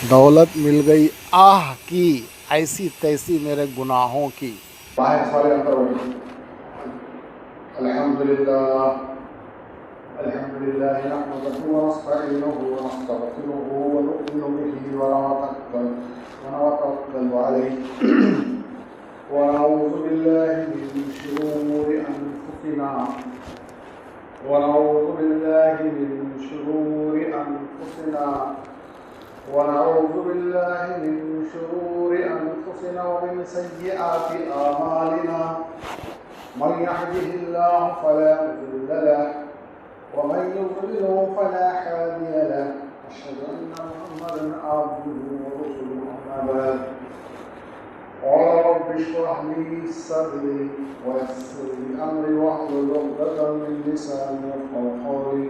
دولت مل گئی آہ کی ایسی تیسی میرے گناہوں کی. باہر سارے اندر ہوئے. الحمدللہ نحمده ونستعینه ونستغفره ونؤمن به ونتوکل علیہ ونعوذ باللہ من شرور انفسنا ونعوذ باللہ ومن سیئات اعمالنا من يهده الله فلا مضل له ومن يضلل فلا هادي له أشهد أن محمدا عبده ورسوله أما بعد قال رب اشرح لي صدري ويسر لي أمري واحلل عقدة من لساني يفقهوا قولي.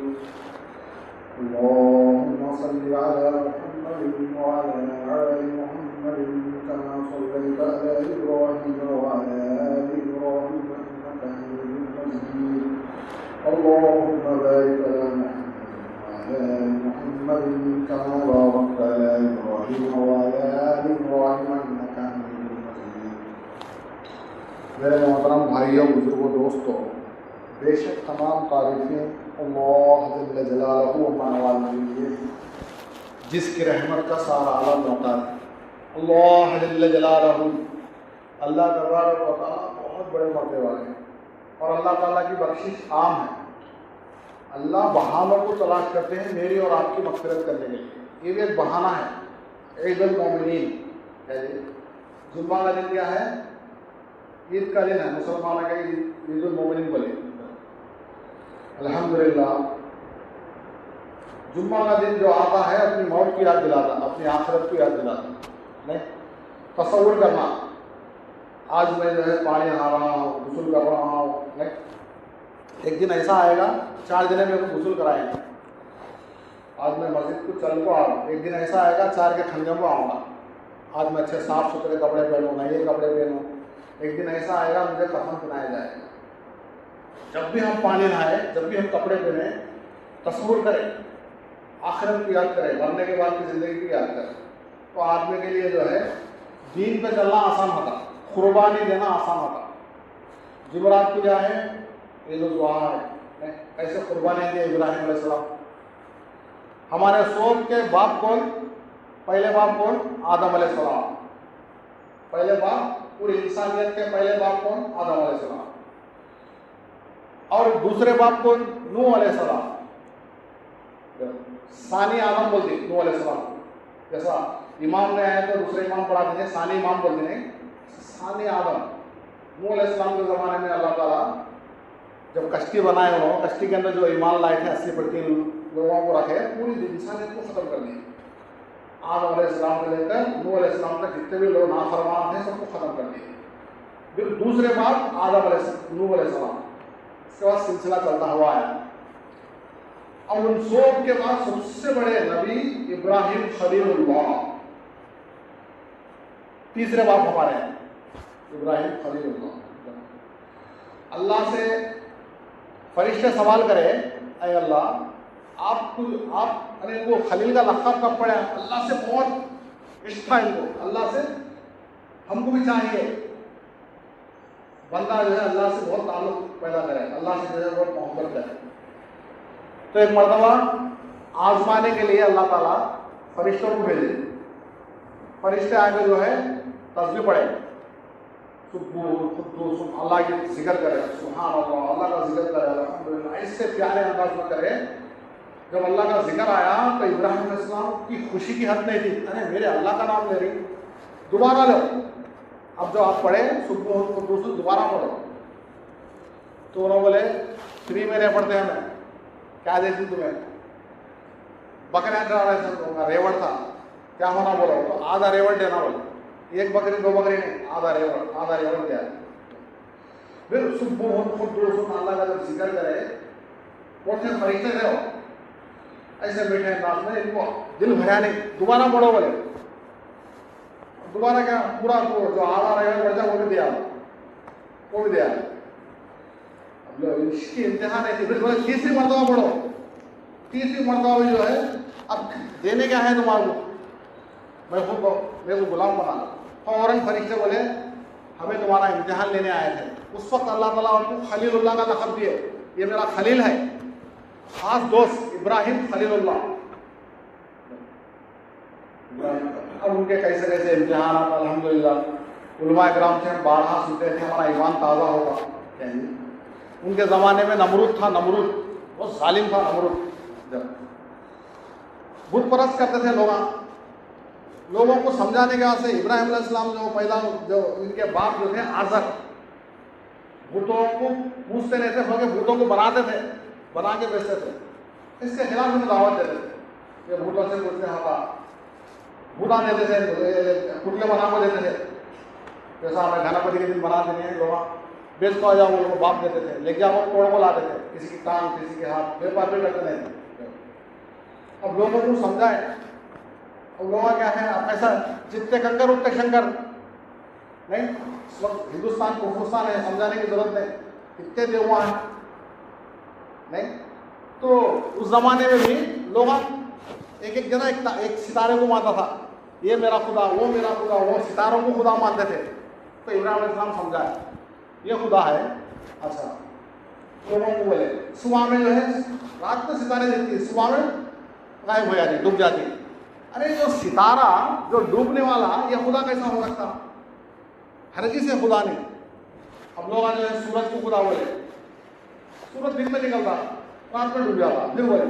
اللهم صل على محمد وعلى آل محمد كما صليت على إبراهيم وعلى آل إبراهيم إنك حميد مجيد. اللهم بارك على محمد وعلى آل محمد كما باركت على إبراهيم وعلى آل إبراهيم إنك حميد مجيد. میرے محترم بھائیوں، بزرگوں، دوستوں، بے شک تمام تعریفیں اللہ جل جلالہ و نواز کے لیے جس کی رحمت کا سارا عالم ہوتا ہے. اللہ جل جلالہ، اللہ تبارک و تعالیٰ بہت بڑے مرتبے والے ہیں اور اللہ تعالیٰ کی بخشش عام ہے. اللہ بہانوں کو تلاش کرتے ہیں میری اور آپ کی مغفرت کرنے کے لیے. یہ بھی ایک بہانہ ہے. عید المومنین، جمعہ کا دن کیا ہے؟ عید کا دن ہے. مسلمانوں کا عید المومنین بولے. الحمدللہ جمعہ کا دن جو آتا ہے اپنی موت کی یاد دلاتا، اپنی آخرت کو یاد دلاتا. نہیں تصور کرنا، آج میں جو ہے پانی نہا رہا ہوں، غسل کر رہا ہوں. نہیں ایک دن ایسا آئے گا 4 دن میں غسل کرائیں گے. آج میں مسجد کو چل کو آ رہا ہوں، ایک دن ایسا آئے گا 4 کے کھنجوں کو آؤں گا. آج میں اچھے صاف ستھرے کپڑے پہنوں، نئے کپڑے پہنوں. ایک دن ایسا آئے گا مجھے کفن پہنایا جائے گا. جب بھی ہم پانی نہائے، جب بھی ہم کپڑے پہنیں، تصور کریں، آخرت کی یاد کریں، مرنے کے بعد کی زندگی کی یاد کریں. تو آدمی کے لیے جو ہے دین پہ چلنا آسان ہوتا، قربانی دینا آسان ہوتا. جمعرات کو کیا ہے؟ عید الضحیٰ ہے. ایسے قربانی دی ابراہیم علیہ السلام. ہمارے سوچ کے باپ کون؟ پہلے باپ کون؟ آدم علیہ السلام. پہلے باپ، پوری انسانیت کے پہلے باپ کون؟ آدم علیہ السلام. اور دوسرے باپ کون؟ نوح علیہ السلام. ثانی آدم بولتے نوح علیہ السلام. جیسا امام نے آئے تو دوسرے امام پڑھاتے ہیں ثانی امام بولتے ہیں، ثانی آدم. نوح علیہ السلام کے زمانے میں اللہ تعالیٰ جب کشتی بنائے ہو، کشتی کے اندر جو ایمان لائے تھے 80% لوگوں کو رکھے، پوری انسانیت کو ختم کر دیا. آدم علیہ السلام سے لے کر نوح علیہ السلام تک جتنے بھی لوگ نافرمان تھے سب کو ختم کر دیا. پھر دوسرے باپ آدم علیہ السلام، نوح علیہ السلام. اس کے بعد سلسلہ چلتا ہوا ہے. اور ان سب کے بعد سب سے بڑے نبی ابراہیم خلیل اللہ. تیسرے باپ ہمارے ہیں ابراہیم خلیل اللہ. اللہ سے فرشتے سوال کرے، اے اللہ آپ کو خلیل کا لقب کب پڑا؟ اللہ سے بہت عشق تھا ان کو، اللہ سے ہم کو بھی چاہیے بندہ جو ہے اللہ سے بہت تعلق پیدا کرے، اللہ سے جو ہے بہت محبت کرے. تو ایک مرتبہ آزمانے کے لیے اللہ تعالیٰ فرشتوں کو بھیجے. فرشتے آگے جو ہے تسبیح پڑھے، سبحان قدوس، اللہ کی ذکر کرے، سبحان اللہ، اللہ کا ذکر کرے، الحمدللہ. اس سے پیارے انداز میں کرے. جب اللہ کا ذکر آیا تو ابراہیم علیہ السلام کی خوشی کی حد نہیں تھی. ارے میرے اللہ کا نام لے رہی، دوبارہ لو. اب جو آپ پڑھے سبحان قدوس دوبارہ پڑھو. تو انہوں بولے فری میں نہیں پڑھتے ہمیں، کیا دیتی تمہیں؟ بکریاں چڑھا رہے تھے، ریوڑ تھا، کیا ہونا بولو؟ تو آدھا ریوڑ دینا بولو. 1 بکری 2 بکری نہیں، آدھا ریوڑ دیا. پھر سبحان قدوس اللہ کا جب ذکر کرے، پوچھے فرشتے تھے وہ ایسے بیٹھے انداز میں، ان کو دل بھریا نہیں. دوبارہ پڑھو بولے. دوبارہ کیا پورا جو آدھا ریوڑ بڑھ جائے وہ بھی دیا. اس کی امتحان ہے. پھر تیسری مرتبہ پڑھو. تیسری مرتبہ جو ہے اب دینے کیا ہے تمہارے کو؟ میں خود میرے کو غلام بنا. فوراً فرشتے بولے ہمیں تمہارا امتحان لینے آئے تھے. اس وقت اللہ تعالیٰ ان کو خلیل اللہ کا لقب دیے. یہ میرا خلیل ہے, خاص دوست ابراہیم خلیل اللہ. اب ان کے کیسے کیسے امتحانات الحمدللہ علماء کرام سے ہم بارہا سنتے تھے, ہمارا ایمان تازہ ہوگا. ان کے زمانے میں نمرود تھا, نمرود بہت ظالم تھا. نمرود بت پرست کرتے تھے لوگوں کو سمجھانے کے واسطے ابراہیم علیہ السلام جو ان کے باپ جو تھے آزر, بتوں کو پوچھتے نہیں تھے بلکہ بتوں کو بناتے تھے, بنا کے بیچتے تھے. اس کے خلاف ہم دعوت دیتے تھے. یہ بتوں سے پوچھتے ہوتا بوٹا دیتے تھے, پتلے بنا کو دیتے تھے. جیسا ہمیں گھنپتی کے دن بنا دینے ہیں لوگ بیچ کو آ جاؤ, وہ باپ دیتے تھے. لے کے جاؤ توڑ کو لاتے تھے, کسی کی ٹانگ کسی کے ہاتھ, ویپار بھی کرتے نہیں تھے. اب لوگوں کو سمجھائے. اب لوگوں کیا ہے, اب ایسا جتنے کنکر اتنے شنکر نہیں. اس وقت ہندوستان کفرستان ہے, سمجھانے کی ضرورت نہیں, اتنے دیوا ہیں نہیں. تو اس زمانے میں بھی لوگ ایک جنا ایک ستارے کو مانتا تھا, یہ میرا خدا, وہ میرا خدا, وہ ستاروں کو خدا مانتے تھے. تو ابراہیم علیہ السلام سمجھایا یہ خدا ہے. اچھا لوگوں کو بولے صبح میں جو ہے رات میں ستارے دیکھتی ہے, صبح میں غائب ہو جاتی, ڈوب جاتی. ارے جو ستارہ جو ڈوبنے والا یہ خدا کیسا ہو سکتا؟ ہر چیز سے خدا نہیں. ہم لوگ جو ہے سورج کو خدا بولے, سورج دن میں نکلتا رات میں ڈوب جاتا. پھر بولے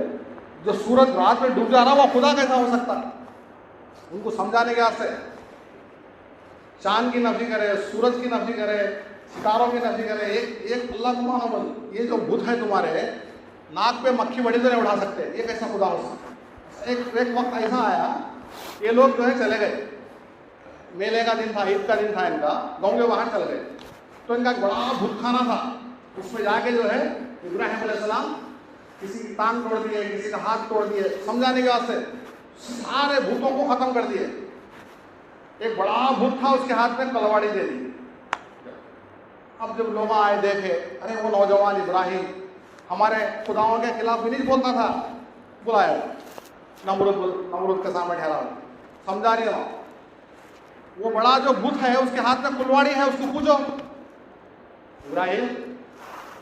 جو سورج رات میں ڈوب جا رہا وہ خدا کیسا ہو سکتا؟ ان کو سمجھانے کے واسطے چاند کی نفی کرے, سورج کی نفی کرے, ستاروں کی نفی کرے. ایک اللہ کو مانو بول, یہ جو بت ہے تمہارے ناک پہ مکھی بڑی تو نہیں اٹھا سکتے, یہ کیسا خدا ہو سکتا؟ ایک وقت ایسا آیا, یہ لوگ جو ہے چلے گئے, میلے کا دن تھا, عید کا دن تھا ان کا, گاؤں کے باہر چل گئے. تو ان کا ایک بڑا بت خانہ تھا, اس میں جا کے جو ہے ابراہیم علیہ السلام کسی کی ٹانگ توڑ دیے, کسی کا ہاتھ توڑ دیے, سمجھانے کے واسطے سارے بھوتوں کو ختم کر دیے. ایک بڑا بت تھا, اس کے ہاتھ میں تلواڑی دے دی. اب جب لوگ آئے دیکھے, ارے وہ نوجوان ابراہیم ہمارے خداؤں کے خلاف بھی نہیں بولتا تھا. بلایا نمرود کے سامنے ٹھہرا, سمجھا رہی ہوں وہ بڑا جو بت ہے اس کے ہاتھ میں کلواڑی ہے, اس کو پوچھو ابراہیم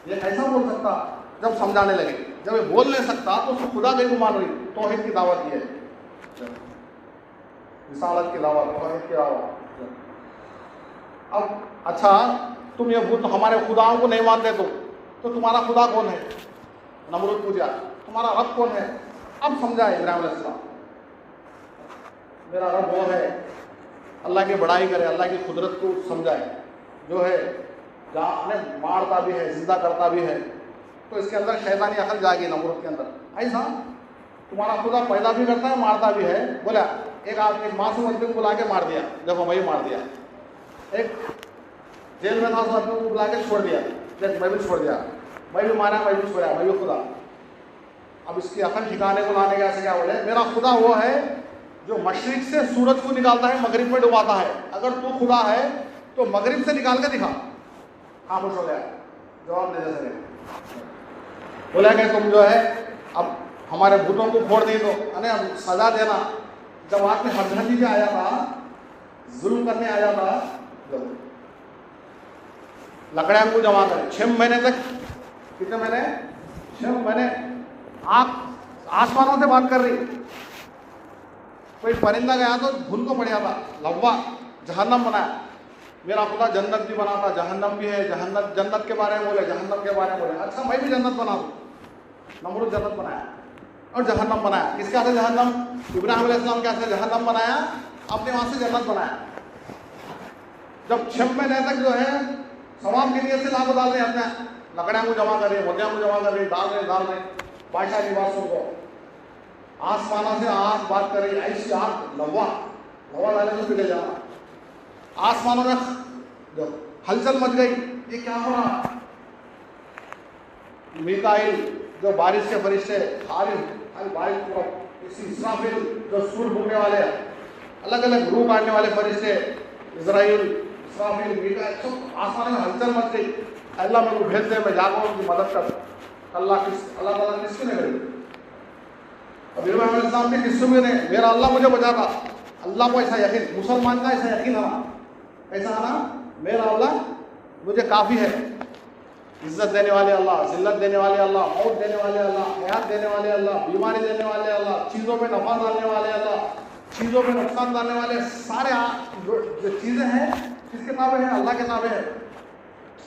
یہ کیسا بول سکتا. جب سمجھانے لگے, جب یہ بول نہیں سکتا تو اس کو خدا کہیں کو مان رہی. توحید کی دعوت دی ہے, رسالت کی دعوت, توحید کی دعوت. اب اچھا تم یہ بت ہمارے خداؤں کو نہیں مانتے تو تمہارا خدا کون ہے؟ نمرود پوچھا تمہارا رب کون ہے؟ اب سمجھا ابراہیم علیہ السلام, میرا رب وہ ہے. اللہ کی بڑائی کرے, اللہ کی قدرت کو سمجھائے, جو ہے مارتا بھی ہے, زندہ کرتا بھی ہے. تو اس کے اندر شیطانی عقل جاگی نمرود کے اندر, ایسا تمہارا خدا پیدا بھی کرتا ہے, مارتا بھی ہے. بولا ایک معصوم آدمی کو بلا کے مار دیا, جب وہی مار دیا. ایک جیل میں تھا, اس آدمی کو بلا کے چھوڑ دیا, جب میں بھی چھوڑ دیا, میں بھی مارا, میں بھی چھوڑا, میں بھی خدا. اب اس کی عقل ٹھکانے کو لانے کے ایسے کیا بولے, میرا خدا وہ ہے جو مشرق سے سورج کو نکالتا ہے, مغرب میں ڈباتا ہے. اگر تو خدا ہے تو مغرب سے نکال کے دکھا. خاموش ہو گیا, جواب نہیں دے سکے. بولا کہ تم جو ہے اب ہمارے بتوں کو پھوڑ نہیں دو, اب سزا دینا. جب آپ میں ہردھنی پہ آیا تھا, ظلم کرنے آیا تھا, لکڑیاں کو جمع کرے 6 مہینے تک. کتنے مہینے؟ 6 مہینے. آپ آسمانوں سے بات کر رہی. کوئی پرندہ گیا تو دھن کو پڑ جاتا, لوا جہنم بنایا. میرا خدا جنت بھی بناتا, جہنم بھی ہے. جنت کے بارے میں بولے, جہنم کے بارے میں بولے. اچھا میں بھی جنت بنا دوں. نمرود جنت بنایا اور جہنم بنایا. کس کے ہاتھ سے جہنم؟ ابراہیم علیہ السلام کے ہاتھ سے جہنم بنایا, اپنے وہاں سے جنت بنایا. جب 6 مہینے تک جو ہے ثواب کے لیے سے لاگو ڈال رہے, اپنے لکڑیاں کو جمع کر رہے, مرغیاں کو جمع کر رہے, ڈال رہے بادشاہ لباسوں کو. آسمانوں سے آگ بات کر رہی, ایسی آگ لوا ڈالے تو پھر لے جانا. آسمانوں میں جب ہلچل مچ گئی, یہ کیا ہو رہا. میکائیل جو بارش کے فرشتے, خالی بارش, اسرافیل جو سور بھوننے والے, الگ الگ روح کاٹنے والے فرشتے, اسرائیل, اسرافیل, میکائیل, سب آسمان میں ہلچل مچ گئی. اللہ میرے کو بھیج دے, میں جا کر ان کی مدد کر. اللہ تعالیٰ نے کس کو نہیں کری. اب ابراہیم علیہ السلام نے کس کو بھی نہیں, میرا اللہ مجھے بچاتا. اللہ کو ایسا یقین, مسلمان کا ایسا یقین آنا, ایسا آنا میرا اللہ مجھے کافی ہے, عزت دینے والے اللہ, ذلت دینے والے اللہ, موت دینے والے اللہ, حیات دینے والے اللہ, بیماری دینے والے اللہ, چیزوں میں نفع ڈالنے والے اللہ, چیزوں میں نقصان ڈالنے والے سارے جو چیزیں ہیں کس کے تابع ہیں, اللہ کے تابع ہے.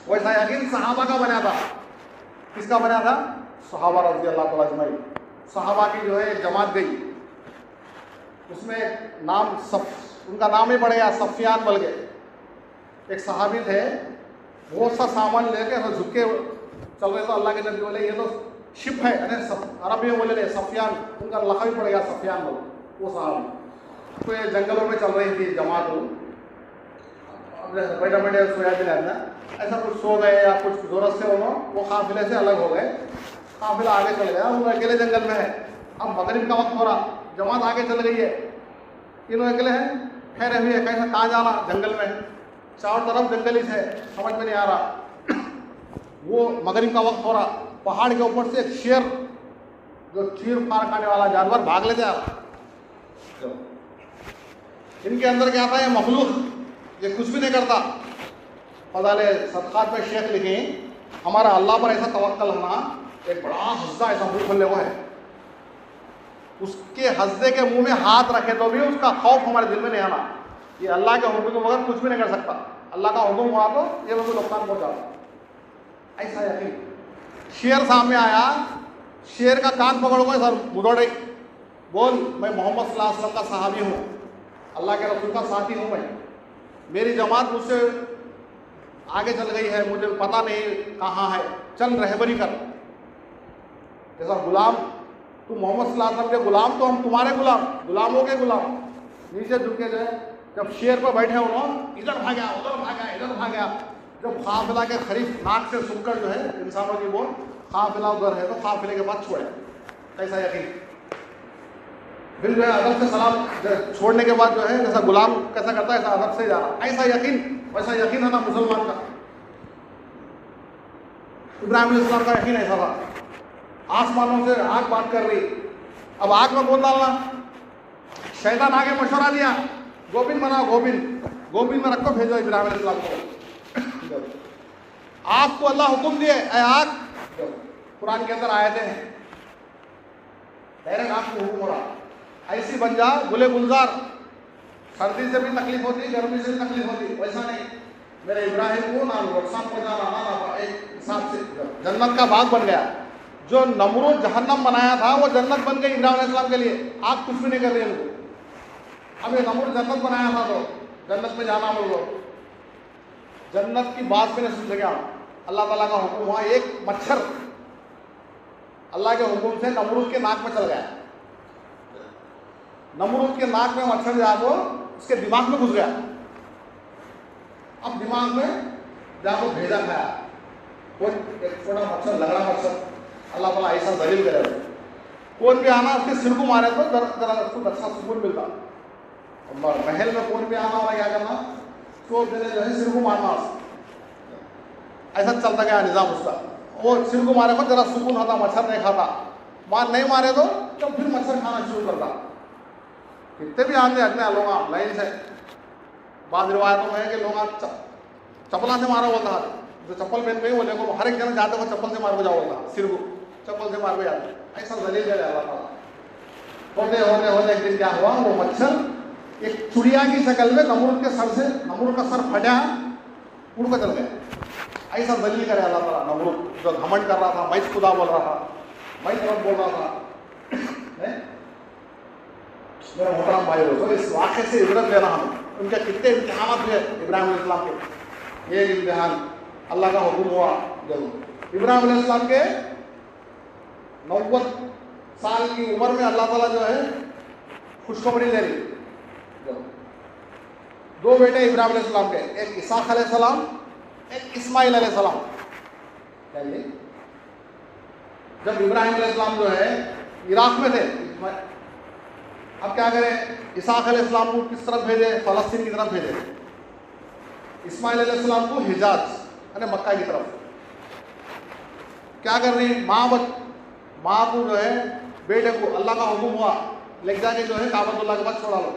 ویسا یقین صحابہ کا بنا تھا. کس کا بنا تھا؟ صحابہ رضی اللہ تعالیٰ اجمعین. صحابہ کی جو ہے ایک جماعت گئی, اس میں نام ان کا نام ہی پڑ گیا صفیان بل گئے. ایک صحابی تھے, بہت سا سامان لے کے جھک کے چل رہے. تو اللہ کے نبی بولے یہ تو شپ ہے, عربی میں بولے رہے صفیان, ان کا لقب ہی پڑ گیا صفیان بول. وہ صحابی تو یہ جنگلوں میں چل رہی تھی جماعت, بیٹھے بیٹھے سویا بھی رہنا, ایسا کچھ سو گئے یا کچھ ضرورت سے وہ قافلے سے الگ ہو گئے. قافلہ آگے چل گیا, وہ اکیلے جنگل میں ہے. اب مغرب کا وقت ہو رہا, جماعت آگے چل گئی ہے, تینوں اکیلے ہیں, ٹھہرے ہوئے ہیں. کیسا کہاں جانا, جنگل میں, چاروں طرف جنگل ہی ہے, سمجھ میں نہیں آ رہا. وہ مغرب کا وقت ہو رہا, پہاڑ کے اوپر سے ایک شیر, جو چیر پھاڑ کھانے والا جانور, بھاگ لیتے آ رہا. ان کے اندر کیا تھا, یہ مخلوق, یہ کچھ بھی نہیں کرتا. فضائل صدقات میں شیخ لکھیں, ہمارا اللہ پر ایسا توکل ہونا, ایک بڑا حصہ ایسا منہ کھلے ہوا ہے, اس کے حصے کے منہ میں ہاتھ رکھے تو بھی اس کا خوف ہمارے دل میں نہیں آنا. یہ اللہ کے حکم کے بغیر کچھ بھی نہیں کر سکتا, اللہ کا حکم ہوا تو یہ مجھے نقصان پہنچاتا. ایسا یقین. شیر سامنے آیا, شیر کا کان پکڑ کو سر مدوڑ رہی, بول میں محمد صلی اللہ علیہ وسلم کا صحابی ہوں, اللہ کے رسول کا ساتھی ہوں, میں میری جماعت مجھ سے آگے چل گئی ہے, مجھے پتہ نہیں کہاں ہے, چل رہبری کر. جیسا غلام, تو محمد صلی اللہ علیہ وسلم کے غلام, تو ہم تمہارے غلام, غلاموں کے غلام. نیچے جھکے جائے, جب شیر پر بیٹھے انہوں, ادھر بھاگا ادھر بھاگا ادھر بھاگا. جب قافلہ کے قریب ناک سے سن کر جو ہے انسانوں کی بول قافلہ ادھر ہے, تو قافلے کے بعد چھوڑے. کیسا یقین. پھر جو ہے ادب سے سلام چھوڑنے کے بعد جو ہے جیسا غلام کیسا کرتا ہے ایسا ادب سے جا رہا. ایسا یقین, ویسا یقین ہے نا مسلمان کا. ابراہیم علیہ السلام کا یقین ایسا تھا, آسمانوں سے آگ بات کر رہی, اب آگ میں کون ڈالنا, شیطان آگے مشورہ دیا, گوبند بناؤ, گوبند میں رکھو, بھیجو ابراہیم علیہ السلام کو. آگ کو اللہ حکم دیے, اے آگ, قرآن کے اندر آیتیں ہیں, ڈائریکٹ آگ کو حکم ہو رہا, ایسی بن جا گلے گلزار, سردی سے بھی تکلیف ہوتی, گرمی سے بھی تکلیف ہوتی, ویسا نہیں. میرے ابراہیم کو نہ نقصان پہنچانا, نہ ایک حساب سے جنت کا باغ بن گیا. جو نمرود جہنم بنایا تھا وہ جنت بن گئی ابراہیم علیہ السلام کے لیے, آگ کچھ بھی نہیں کر رہی ان کو. اب یہ نمرود جنت بنایا تھا تو جنت میں جانا بول دو, جنت کی بات میں نے سن گیا. اللہ تعالیٰ کا حکم ہوا, ایک مچھر اللہ کے حکم سے نمرود کے ناک میں چل گیا. نمرود کے ناک میں مچھر جا کو اس کے دماغ میں گھس گیا. اب دماغ میں جا کو بھیجا کھایا, وہ ایک چھوٹا مچھر, لگڑا مچھر. اللہ تعالیٰ ایسا ذلیل کرے, کون بھی آنا اس کے سر کو مارے تو ذرا اس کو اچھا سکون ملتا. محل میں کون بھی آنا ہوگا کیا کرنا, تو جو ہے سر کو مارنا. ایسا چلتا گیا نظام اس کا. وہ سر کو مارے کو ذرا سکون ہوتا, مچھر نہیں کھاتا. نہیں مارے تو پھر مچھر کھانا شروع کرتا. کتنے بھی آتے اپنے لوگ لائن سے. بعض روایتوں میں ہے کہ لوگ چپلا سے مارا ہوتا ہے, جو چپل پہن گئی وہ لے کو ہر ایک جن جاتے وہ چپل سے مار کو جاؤ ہوتا, سر کو چپل سے مار کو جاتے. ایسا ذلیل ہے اللہ تعالیٰ. ہوتے ایک دن کیا ہوا, وہ مچھر ایک چڑیا کی شکل میں نمرود کے سر سے, نمرود کا سر پھٹا, اڑ کر چل گیا. ایسا ذلیل کرے اللہ تعالیٰ. نمرود جو گھمنڈ کر رہا تھا, میں خدا بول رہا تھا, میں رب بول رہا تھا. میرا محترم بھائی ہو, تو اس واقعے سے عبرت لینا ہمیں. ان کے کتنے امتحانات ہوئے ابراہیم علیہ السلام کے. ایک امتحان اللہ کا حکم ہوا, ابراہیم علیہ السلام کے 90 سال کی عمر میں اللہ تعالیٰ جو ہے خوشخبری دے رہی. 2 بیٹے ابراہیم علیہ السلام کے, ایک اسحاق علیہ السلام, ایک اسماعیل علیہ السلام. جب ابراہیم علیہ السلام جو ہے عراق میں تھے, اب کیا کریں, اسحاق علیہ السلام کو کس طرف بھیجے, فلسطین کی طرف بھیجے. اسماعیل علیہ السلام کو حجاز یعنی مکہ کی طرف. کیا کر رہی ماں کو جو ہے بیٹے کو اللہ کا حکم ہوا لے جا کے جو ہے کعبۃ اللہ کے پاس چھوڑا لو.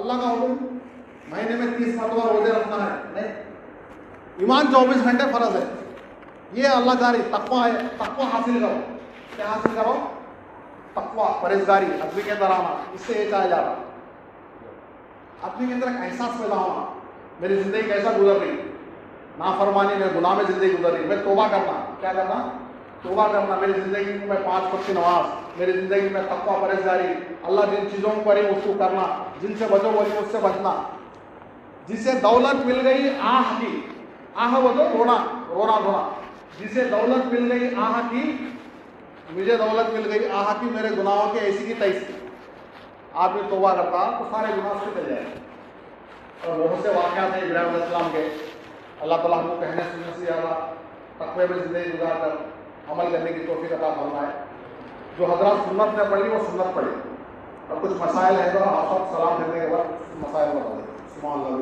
اللہ کا حکم مہینے میں 30 مرتبہ روزے رکھنا ہے نہیں, ایمان 24 گھنٹے فرض ہے. یہ اللہ جاری تقویٰ ہے, تقویٰ حاصل کرو. کیا حاصل کرو؟ تقویٰ, پرہیزگاری, اپنے کے اندر آنا. اس سے یہ چاہا جا رہا اپنے کے اندر ایک احساس پیدا ہونا, میری زندگی کیسا گزر رہی, نافرمانی میں, گناہ میں زندگی گزر رہی, میں توبہ کرنا. کیا کرنا؟ توبہ کرنا. میری زندگی میں 5 وقت کی نماز, میری زندگی میں تقویٰ, پرہیزگاری, اللہ جن چیزوں پر ہی اس کو کرنا, جن سے بچو وہی اس سے بچنا. جسے دولت مل گئی آہ کی, آہ وہ تو رونا دھونا, جسے دولت مل گئی آہ کی, مجھے دولت مل گئی آہ کی, میرے گناہوں کے ایسی کی تیسی. آپ نے توبہ کرتا تو سارے گناہ سے چل جائے. اور بہت سے واقعات ہیں ابراہیم علیہ السلام کے. اللہ تعالیٰ ہم کو کہنے سننے سے زیادہ تقوی میں زندگی گزار کر عمل کرنے کی توفیق عطا فرمائے. جو حضرات سنت میں پڑھی وہ سنت پڑھی, اور کچھ مسائل ہیں تو آپ سب سلام پھرنے کے بعد مسائل بتا دیں. سبحان اللہ.